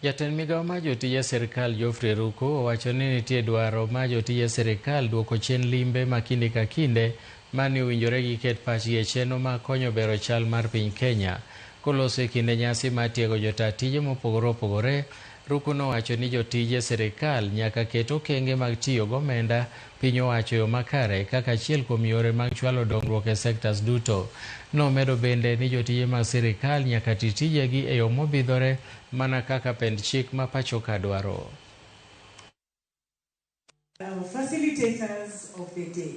Jatend migawo mar jotije sirkal Ruku owacho ni nitie dwaro mar jotije sirkal duoko chien limbe ma kinde ka kinde mane owinjore giket pachgi e chenro mag konyo bero chal mar piny Kenya. Koloso e kinde nyasi mar tiego jotaa tije mopogore opogore, Ruku nowacho ni jotije sirkal nyaka ket okenge mag tiyo gomenda piny owacho yo makare kaka achiel kuom yore mag chwalo dongruok e sektas duto. Nomedo bende ni jotije mag sirkal nyaka ti tijegi e yo mobidhore mana kaka pend chik ma pacho ka dwaro. Our facilitators of the day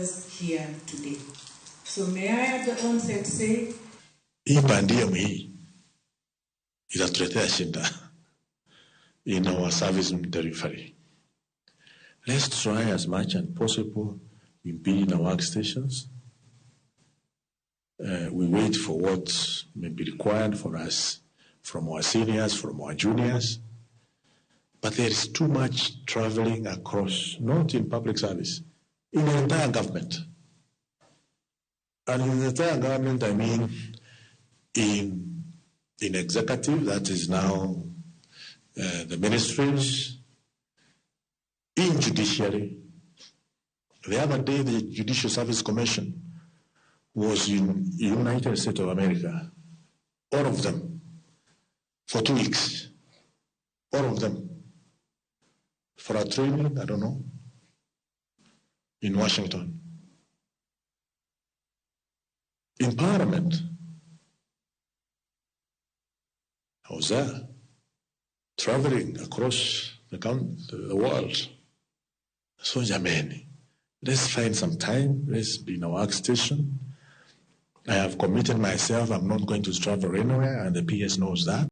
is here today. So may I at the onset say, hii bandiemu hii itatuletea shida in our service delivery. Let's try as much as possible in building our workstations. We wait for what may be required for us from our seniors, from our juniors. But there is too much traveling across, not in public service, in the entire government. And in the entire government, I mean in executive, that is now the ministries, in judiciary. The other day, the Judicial Service Commission was in United States of America, all of them, for 2 weeks, all of them, for a training, I don't know, in Washington. In Parliament, I was there, traveling across the world. So, jamani, let's find some time, let's be in our workstation. I have committed myself, I'm not going to travel anywhere, and the PS knows that.